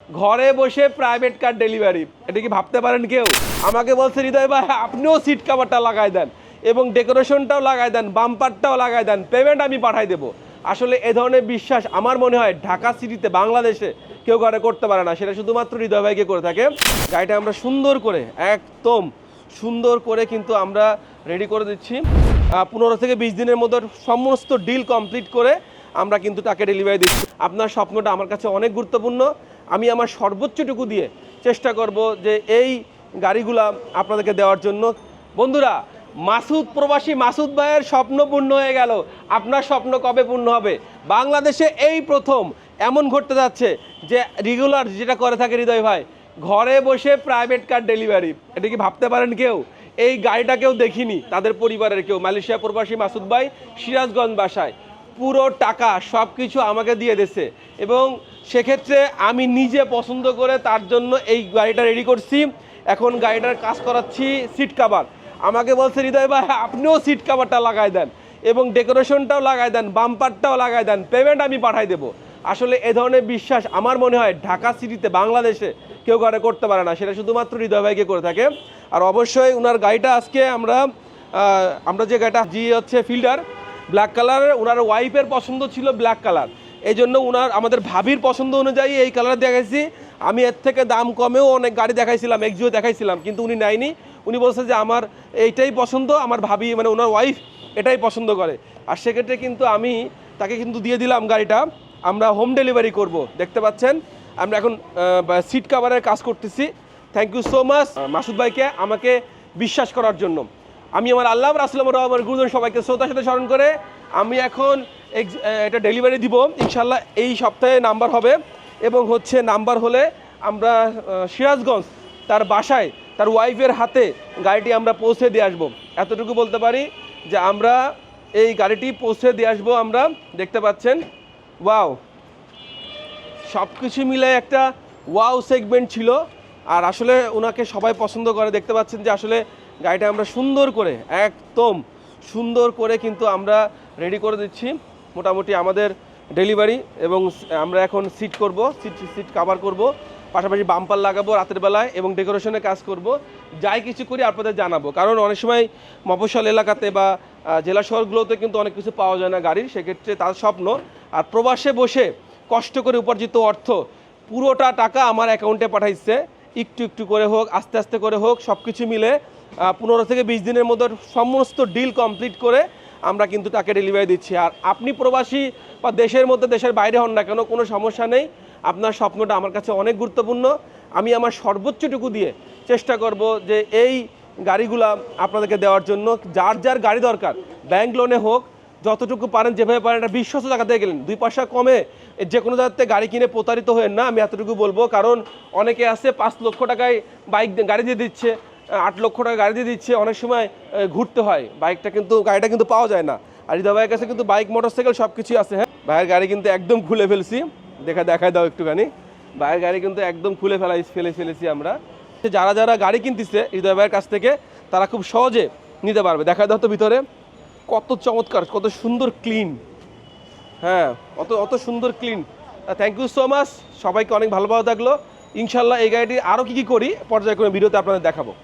ঘরে বসে private car delivery, এটা কি ভাবতে পারেন কেউ? আমাকে বলছে হৃদয় ভাই আপনিও সিট কভারটা লাগাই দেন এবং ডেকোরেশনটাও লাগাই দেন, বাম্পারটাও লাগাই দেন, পেমেন্ট আমি পাঠাই দেবো। আসলে এ ধরনের বিশ্বাস আমার মনে হয় ঢাকা সিটিতে, বাংলাদেশে কেউ ঘরে করতে পারে না, সেটা শুধুমাত্র হৃদয় ভাইকে করে থাকে। গাড়িটা আমরা সুন্দর করে, একদম সুন্দর করে কিন্তু আমরা রেডি করে দিচ্ছি। 15 থেকে 20 দিনের মধ্যে সমস্ত ডিল কমপ্লিট করে আমরা কিন্তু তাকে ডেলিভারি দিচ্ছি। আপনার স্বপ্নটা আমার কাছে অনেক গুরুত্বপূর্ণ। আমি আমার সর্বোচ্চটুকু দিয়ে চেষ্টা করব যে এই গাড়িগুলা আপনাদেরকে দেওয়ার জন্য। বন্ধুরা, মাসুদ প্রবাসী মাসুদ ভাইয়ের স্বপ্ন পূর্ণ হয়ে গেল। আপনার স্বপ্ন কবে পূর্ণ হবে? বাংলাদেশে এই প্রথম এমন ঘটতে যাচ্ছে যে রেগুলার যেটা করে থাকে হৃদয় ভাই, ঘরে বসে প্রাইভেট কার ডেলিভারি, এটা কি ভাবতে পারেন কেউ? এই গাড়িটা কেউ দেখিনি তাদের পরিবারের কেউ। মালয়েশিয়া প্রবাসী মাসুদ ভাই সিরাজগঞ্জ বাসায় পুরো টাকা সব কিছু আমাকে দিয়ে দিয়েছে এবং সেক্ষেত্রে আমি নিজে পছন্দ করে তার জন্য এই গাড়িটা রেডি করছি। এখন গাড়িটার কাজ করাচ্ছি সিট কাভার। আমাকে বলছে হৃদয় ভাই আপনিও সিট কাভারটা লাগাই দেন এবং ডেকোরেশনটাও লাগাই দেন, বাম্পারটাও লাগাই দেন, পেমেন্ট আমি পাঠাই দেবো। আসলে এ ধরনের বিশ্বাস আমার মনে হয় ঢাকা সিটিতে, বাংলাদেশে কেউ ঘরে করতে পারে না, সেটা শুধুমাত্র হৃদয় ভাইকে করে থাকে। আর অবশ্যই ওনার গাড়িটা আজকে আমরা যে গাড়িটা হচ্ছে ফিল্ডার ব্ল্যাক কালারের, ওনার ওয়াইফের পছন্দ ছিল ব্ল্যাক কালার, এই জন্য আমাদের ভাবির পছন্দ অনুযায়ী এই কালার দেখাইছি। আমি এর থেকে দাম কমেও অনেক গাড়ি দেখাইছিলাম, এক্সিও দেখাইছিলাম, কিন্তু উনি নেয়নি। উনি বলছে যে আমার এইটাই পছন্দ, আমার ভাবি মানে ওনার ওয়াইফ এটাই পছন্দ করে। আর সেক্ষেত্রে কিন্তু আমি তাকে কিন্তু দিয়ে দিলাম গাড়িটা। আমরা হোম ডেলিভারি করব, দেখতে পাচ্ছেন। আমরা এখন সিট কাভারের কাজ করতেছি। Thank you so much Masud ভাইকে আমাকে বিশ্বাস করার জন্য। আমি আমার আল্লাহ রাসূল আমার গুরুজন সবাইকে শ্রদ্ধার সাথে স্মরণ করে আমি এখন এটা ডেলিভারি দিব ইনশাল্লাহ। এই সপ্তাহে নাম্বার হবে এবং নাম্বার হলে আমরা সিরাজগঞ্জ তার বাসায় তার ওয়াইফের হাতে গাড়িটি আমরা পৌঁছে দিয়ে আসবো। এতটুকু বলতে পারি যে আমরা এই গাড়িটি পৌঁছে দিয়ে আসবো। আমরা দেখতে পাচ্ছেন ওয়াও, সব কিছু মিলে একটা ওয়াও সেগমেন্ট ছিল। আর আসলে ওনাকে সবাই পছন্দ করে। দেখতে পাচ্ছেন যে আসলে গাড়িটা আমরা সুন্দর করে, একদম সুন্দর করে কিন্তু আমরা রেডি করে দিচ্ছি। মোটামুটি আমাদের ডেলিভারি এবং আমরা এখন সিট কাভার করব, পাশাপাশি বাম্পার লাগাবো রাতের বেলায় এবং ডেকোরেশনের কাজ করব। যাই কিছু করি আপনাদের জানাবো, কারণ অনেক সময় মফস্বল এলাকাতে বা জেলা শহরগুলোতে কিন্তু অনেক কিছু পাওয়া যায় না গাড়ির। সেক্ষেত্রে তার স্বপ্ন। আর প্রবাসে বসে কষ্ট করে উপার্জিত অর্থ পুরোটা টাকা আমার অ্যাকাউন্টে পাঠাইছে। একটু একটু করে হোক, আস্তে আস্তে করে হোক, সব কিছু মিলে 15 থেকে 20 দিনের মধ্যে সমস্ত ডিল কমপ্লিট করে আমরা কিন্তু তাকে ডেলিভারি দিচ্ছি। আর আপনি প্রবাসী বা দেশের মধ্যে দেশের বাইরে হন না কেন, কোনো সমস্যা নেই। আপনার স্বপ্নটা আমার কাছে অনেক গুরুত্বপূর্ণ। আমি আমার সর্বোচ্চটুকু দিয়ে চেষ্টা করব যে এই গাড়িগুলা আপনাদেরকে দেওয়ার জন্য। যার যার গাড়ি দরকার, ব্যাংক লোনে হোক, যতটুকু পারেন যেভাবে পারেন একটা বিশ্বস্ত জায়গা থেকে গেলেন, 2 পয়সা কমে যে কোনো জায়গাতে গাড়ি কিনে প্রতারিত হয়ে না, আমি এতটুকু বলবো। কারণ অনেকে আছে 5 লক্ষ টাকায় গাড়ি দিয়ে দিচ্ছে, 8 লক্ষ টাকা গাড়ি দিয়ে দিচ্ছে, অনেক সময় ঘুরতে হয় গাড়িটা কিন্তু পাওয়া যায় না। আর হৃদয় ভাইয়ের কাছে কিন্তু বাইক, মোটরসাইকেল সব কিছুই আছে। হ্যাঁ, ভাইয়ের গাড়ি কিন্তু একদম খুলে ফেলছি, দেখায় দাও একটুখানি। ভাইয়ের গাড়ি কিন্তু একদম খুলে ফেলেছি আমরা। যারা যারা গাড়ি কিনতেছে হৃদয় ভাইয়ের কাছ থেকে, তারা খুব সহজে নিতে পারবে। দেখায় দাও তো ভিতরে কত চমৎকার, কত সুন্দর ক্লিন। হ্যাঁ, অত সুন্দর clean. Thank you so much, সবাইকে অনেক ভালো থাকলো। ইনশাল্লাহ এই গাড়িটি আরও কী করি পর্যায়ক্রমে ভিডিওতে আপনাদের দেখাবো।